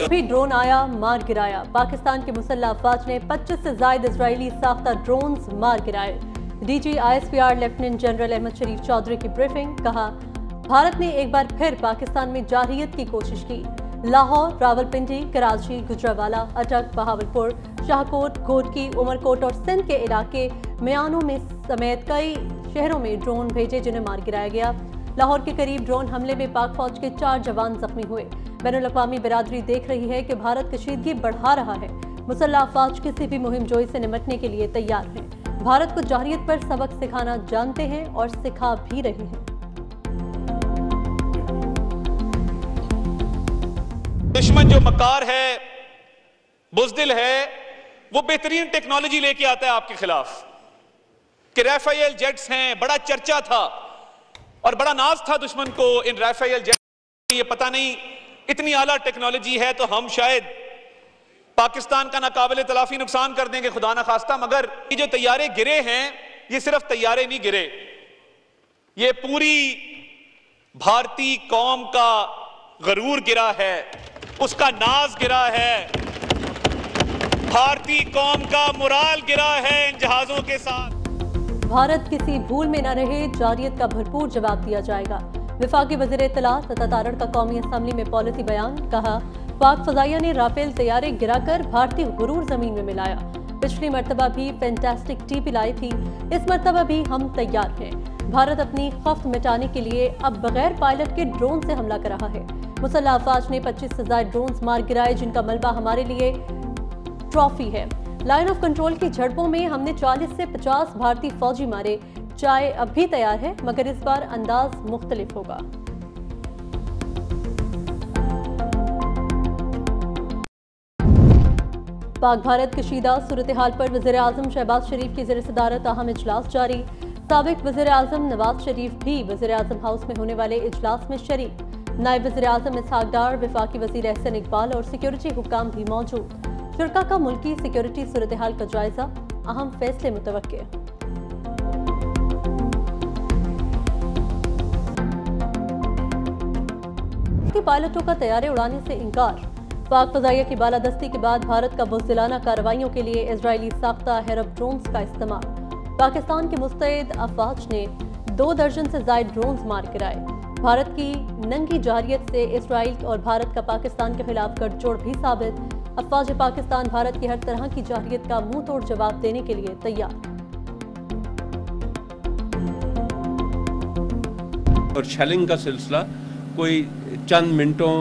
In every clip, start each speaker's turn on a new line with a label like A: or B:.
A: भी ड्रोन आया, मार गिराया। पाकिस्तान की मुसल्लह अफवाज ने 25 से ज्यादा इजरायली साख्ता ड्रोन्स मार गिराए। DG ISPR lieutenant general Ahmed Sharif Chaudhry की ब्रीफिंग। कहा, भारत ने एक बार फिर पाकिस्तान में जारहियत की कोशिश की। लाहौर, रावलपिंडी, कराची, गुजरांवाला, अटक, बहावलपुर, शाहकोट, घोटकी, उमरकोट और सिंध के इलाके म्यानों में समेत कई शहरों में ड्रोन भेजे जिन्हें मार गिराया गया। लाहौर के करीब ड्रोन हमले में पाक फौज के 4 जवान जख्मी हुए। बैनुल-अक़वामी बिरादरी देख रही है कि भारत कशीदगी बढ़ा रहा है। मुसल्लह अफवाज किसी भी मुहिम जोई से निपटने के लिए तैयार हैं। भारत को जारहियत पर सबक सिखाना जानते हैं और सिखा भी रहे हैं।
B: दुश्मन जो मक्कार है, बुज़दिल है, वो बेहतरीन टेक्नोलॉजी लेके आता है आपके खिलाफ कि राफेल जेट्स हैं। बड़ा चर्चा था और बड़ा नाज था दुश्मन को इन राफेल जेट। ये पता नहीं इतनी आला टेक्नोलॉजी है तो हम शायद पाकिस्तान का नाकाबिले तलाफी नुकसान कर देंगे, खुदा ना खास्ता। मगर ये जो तैयारे गिरे हैं, ये सिर्फ तैयारे नहीं गिरे, ये पूरी भारतीय कौम का गरूर गिरा है, उसका नाज गिरा है, भारतीय कौम का मुराल गिरा है इन जहाजों के साथ।
A: भारत किसी भूल में न रहे, जारहियत का भरपूर जवाब दिया जाएगा। वफाकी वज़ीर इत्तलात अता तारड़ का कौमी असम्बली में पॉलिसी बयान। कहा, पाक फजाइया ने राफेल तैयारे गिराकर भारतीय गुरूर जमीन में मिलाया। पिछली मरतबा भी फैंटास्टिक टीपी लाई थी, इस मरतबा भी हम तैयार हैं। भारत अपनी खफ्त मिटाने के लिए अब बगैर पायलट के ड्रोन से हमला कर रहा है। मुसल्लह अफवाज ने 25 से ज्यादा ड्रोन्स मार गिराए, जिनका मलबा हमारे लिए ट्रॉफी है। लाइन ऑफ कंट्रोल की झड़पों में हमने 40 से 50 भारतीय फौजी मारे। चाय अब भी तैयार है, मगर इस बार अंदाज मुख्तलिफ होगा। पाक भारत कशीदा सूरत हाल पर वज़ीर आज़म शहबाज शरीफ की ज़ेर सदारत अहम इजलास जारी। साबिक वज़ीर आज़म नवाज शरीफ भी वज़ीर आज़म हाउस में होने वाले इजलास में शरीक। नायब वज़ीर आज़म इसहाक डार, वफाकी वज़ीर एहसन इकबाल और सिक्योरिटी हुक्काम भी मौजूद। शुरका का मुल्की सिक्योरिटी सूरत हाल का जायजा, अहम फैसले मुतवक्के। पायलटों का तैयारे उड़ाने से इंकार। पाक फजाइया की बालादस्ती के बाद भारत का बुज़दिलाना कार्रवाइयों के लिए इजरायली साख्ता हेरब ड्रोन्स का इस्तेमाल। पाकिस्तान के मुस्तैद अफवाज ने 2 दर्जन से ज्यादा ड्रोन्स मार गिराए। भारत की नंगी जारहियत से इसराइल और भारत का पाकिस्तान के खिलाफ गठजोड़ भी साबित। अफवाज पाकिस्तान भारत की हर तरह की जारहियत का मुंह तोड़ जवाब देने के लिए तैयार।
C: और शेलिंग का सिलसिला कोई चंद मिनटों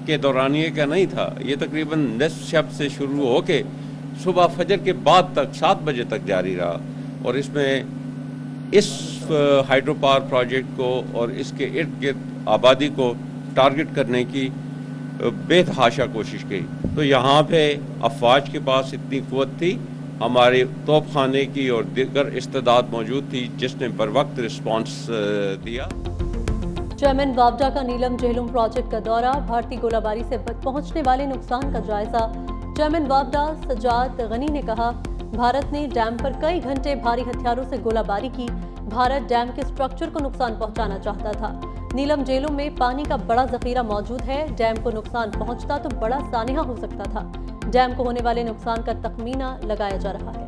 C: के दौरानिए का नहीं था, ये तकरीबन निस्फ शब से शुरू होके सुबह फजर के बाद तक 7 बजे तक जारी रहा। और इसमें इस हाइड्रो पावर प्रोजेक्ट को और इसके इर्द गिर्द आबादी को टारगेट करने की बेतहाशा कोशिश की। तो यहाँ पे अफवाज के पास इतनी क़ुव्वत थी, हमारे तोपखाने की और दीगर इस्तेदाद मौजूद थी, जिसने बर वक्त रिस्पॉन्स दिया।
A: चेयरमैन वावडा का नीलम जेहलुम प्रोजेक्ट का दौरा। भारतीय गोलाबारी से पहुंचने वाले नुकसान का जायजा। चेयरमैन वावडा सजाद गनी ने कहा, भारत ने डैम पर कई घंटे भारी हथियारों से गोलाबारी की। भारत डैम के स्ट्रक्चर को नुकसान पहुंचाना चाहता था। नीलम जेहलुम में पानी का बड़ा जखीरा मौजूद है। डैम को नुकसान पहुंचता तो बड़ा सानिहा हो सकता था। डैम को होने वाले नुकसान का तखमीना लगाया जा रहा है।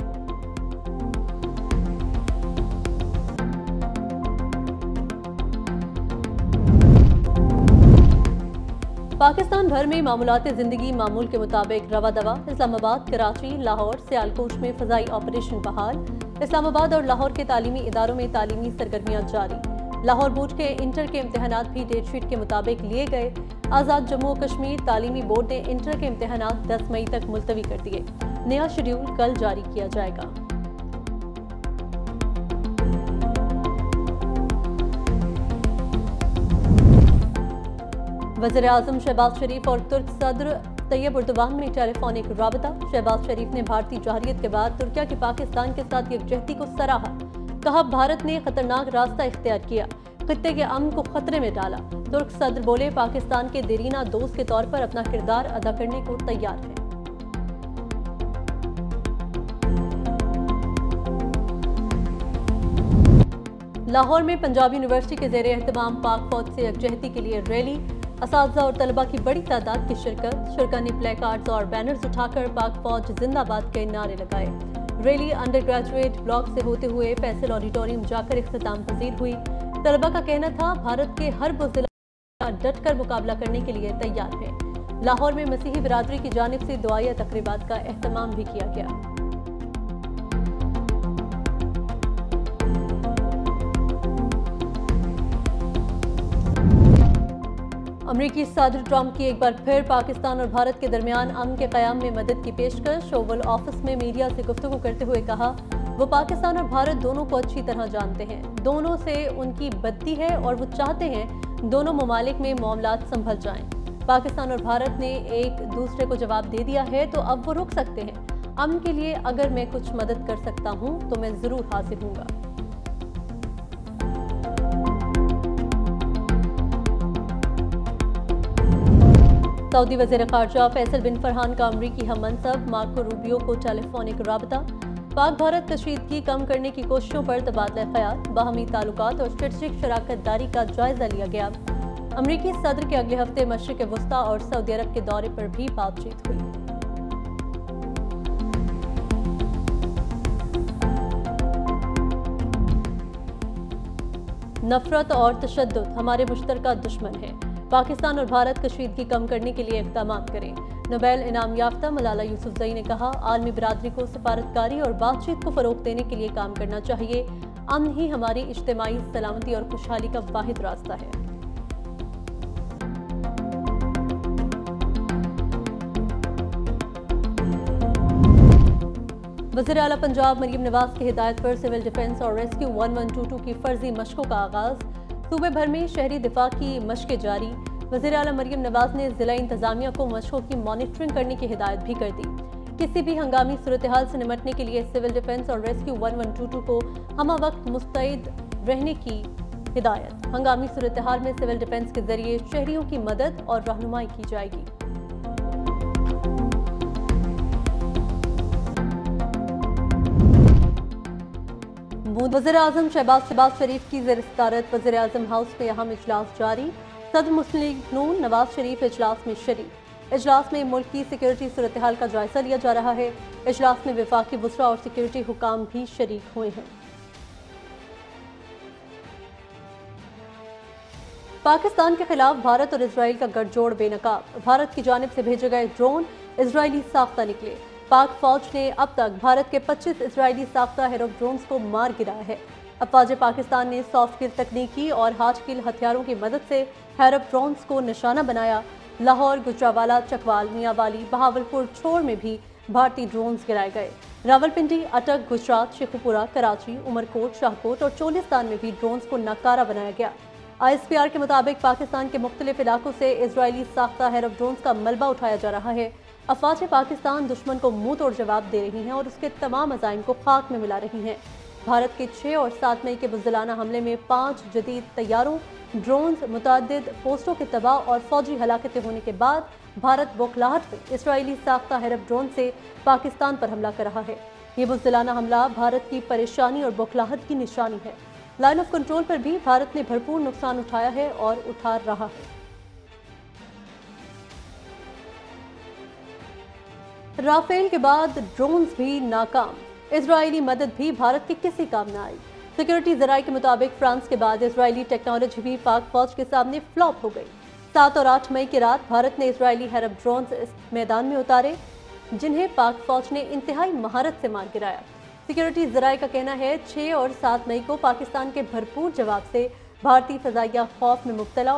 A: पाकिस्तान भर में मामूलात जिंदगी मामूल के मुताबिक रवा दवा। इस्लामाबाद, कराची, लाहौर, सियालकोट में फजाई ऑपरेशन बहाल। इस्लामाबाद और लाहौर के तालीमी इदारों में तालीमी सरगर्मियां जारी। लाहौर बोर्ड के इंटर के इम्तहानात भी डेटशीट के मुताबिक लिए गए। आज़ाद जम्मू कश्मीर तालीमी बोर्ड ने इंटर के इम्तहानात 10 मई तक मुलतवी कर दिए। नया शेड्यूल कल जारी किया जाएगा। वज़ीर आज़म शहबाज शरीफ और तुर्क सदर तैयब उर्दवान में टेलीफोनिक राबता। शहबाज शरीफ ने भारतीय जारहियत के बाद तुर्किया की पाकिस्तान के साथ यकजहती को सराहा। कहा, भारत ने खतरनाक रास्ता इख्तियार किया, खित्ते के अमन को खतरे में डाला। तुर्क सदर बोले, पाकिस्तान के देरीना दोस्त के तौर पर अपना किरदार अदा करने को तैयार है। लाहौर में पंजाब यूनिवर्सिटी के ज़ेरे एहतमाम पाक फौज से यकजहती के लिए रैली। असातिज़ा और तलबा की बड़ी तादाद की शिरकत। शुरका ने प्ले कार्ड्स और बैनर्स उठाकर पाक फौज जिंदाबाद के नारे लगाए। रैली अंडर ग्रेजुएट ब्लॉक से होते हुए फैसल ऑडिटोरियम जाकर इख्तिताम पजीर हुई। तलबा का कहना था भारत के हर बुज़दिल डट कर मुकाबला करने के लिए तैयार है। लाहौर में मसीही बिरादरी की जानिब से दुआया तकरीबात का एहतमाम भी किया गया। अमरीकी सदर ट्रंप की एक बार फिर पाकिस्तान और भारत के दरमियान अमन के क़याम में मदद की पेशकश। ओवल ऑफिस में मीडिया से गुफ्तगू करते हुए कहा, वो पाकिस्तान और भारत दोनों को अच्छी तरह जानते हैं, दोनों से उनकी बत्ती है और वो चाहते हैं दोनों ममालिक में मामलात संभल जाएं। पाकिस्तान और भारत ने एक दूसरे को जवाब दे दिया है तो अब वो रुक सकते हैं। अमन के लिए अगर मैं कुछ मदद कर सकता हूं तो मैं जरूर हाजिर हूंगा। सऊदी वज़ीर ख़ारजा फैसल बिन फरहान का अमरीकी हम मनसब मार्को रूबियो को टेलीफोनिक राबता। पाक भारत कशीदगी कम करने की कोशिशों पर तबादला ख्याल, बाहमी ताल्लुकात और स्ट्रेटेजिक शराकत दारी का जायजा लिया गया। अमरीकी सदर के अगले हफ्ते मशरिक़ वस्ता और सऊदी अरब के दौरे पर भी बातचीत हुई। नफरत और तशद्दुद हमारे मुश्तरका दुश्मन है। पाकिस्तान और भारत कशीदगी कम करने के लिए इक़दाम करें। नोबेल इनाम याफ्ता मलाला यूसुफजई ने कहा, आलमी बिरादरी को सफारतकारी और बातचीत को फ़रोग़ देने के लिए काम करना चाहिए। अमन ही हमारी इज्तिमाई सलामती और खुशहाली का वाहिद रास्ता है। वज़ीर आला पंजाब मरीम नवाज की हिदायत पर सिविल डिफेंस और रेस्क्यू 1122 की फर्जी मशकों का आगाज़। सूबे भर में शहरी दिफा की मशकें जारी। वज़ीर आला मरीम नवाज ने ज़िला इंतज़ामिया को मशकों की मॉनिटरिंग करने की हिदायत भी कर दी। किसी भी हंगामी सूरत हाल से निमटने के लिए सिविल डिफेंस और रेस्क्यू 1122 को हमा वक्त मुस्तैद रहने की हिदायत। हंगामी सूरत हाल में सिविल डिफेंस के जरिए शहरियों की मदद और रहनुमाई की जाएगी। वज़ीर आज़म शहबाज शरीफ की ज़ेर सदारत वज़ीर आज़म हाउस में अहम इजलास जारी। सदर मुस्लिम लीग नून नवाज शरीफ इजलास में शरीक। इजलास में मुल्क की सिक्योरिटी सूरत हाल का जायजा लिया जा रहा है। इजलास में वफाकी वज़रा और सिक्योरिटी हुकाम भी शरीक हुए हैं। पाकिस्तान के खिलाफ भारत और इजराइल का गठजोड़ बेनकाब। भारत की जानिब से भेजे गए ड्रोन इजरायली साख्ता निकले। पाक फौज ने अब तक भारत के 25 इजरायली साख्ता हेरोप ड्रोन्स को मार गिराया है। अफवाज पाकिस्तान ने सॉफ्ट किल तकनीकी और हार्ड किल हथियारों की मदद से हेरोप ड्रोन्स को निशाना बनाया। लाहौर, गुजरावाला, चकवाल, मियांवाली, बहावलपुर, छोड़ में भी भारतीय ड्रोन्स गिराए गए। रावलपिंडी, अटक, गुजरात, शेखुपुरा, कराची, उमरकोट, शाहकोट और चोलिस्तान में भी ड्रोन्स को नाकारा बनाया गया। ISPR के मुताबिक पाकिस्तान के मुख्तलिफ इलाकों से इजरायली साख्ता हेरोप ड्रोन्स का मलबा उठाया जा रहा है। अफवाज पाकिस्तान दुश्मन को मुंह तोड़ जवाब दे रही हैं और उसके तमाम अज़ाइम को खाक में मिला रही हैं। भारत के 6 और 7 मई के बुज़दिलाना हमले में 5 जदीद तैयारों, ड्रोन्स, मुतअद्दिद पोस्टों के तबाह और फौजी हलाकतें होने के बाद भारत बौखलाहट में इसराइली साख्ता हेरोप ड्रोन से पाकिस्तान पर हमला कर रहा है। ये बुज़दिलाना हमला भारत की परेशानी और बौखलाहट की निशानी है। लाइन ऑफ कंट्रोल पर भी भारत ने भरपूर नुकसान उठाया है और उठा रहा है। राफेल के बाद ड्रोन्स भी नाकाम। इजरायली मदद भी भारत के किसी काम न आई। सिक्योरिटी ज़राए के मुताबिक फ्रांस के बाद इजरायली टेक्नोलॉजी भी पाक फौज के सामने फ्लॉप हो गई। 7 और 8 मई की रात भारत ने इजरायली हेरोप ड्रोन्स इस मैदान में उतारे, जिन्हें पाक फौज ने इंतहाई महारत से मार गिराया। सिक्योरिटी ज़राए का कहना है 6 और 7 मई को पाकिस्तान के भरपूर जवाब से भारतीय फ़ज़ाइया खौफ में मुब्तला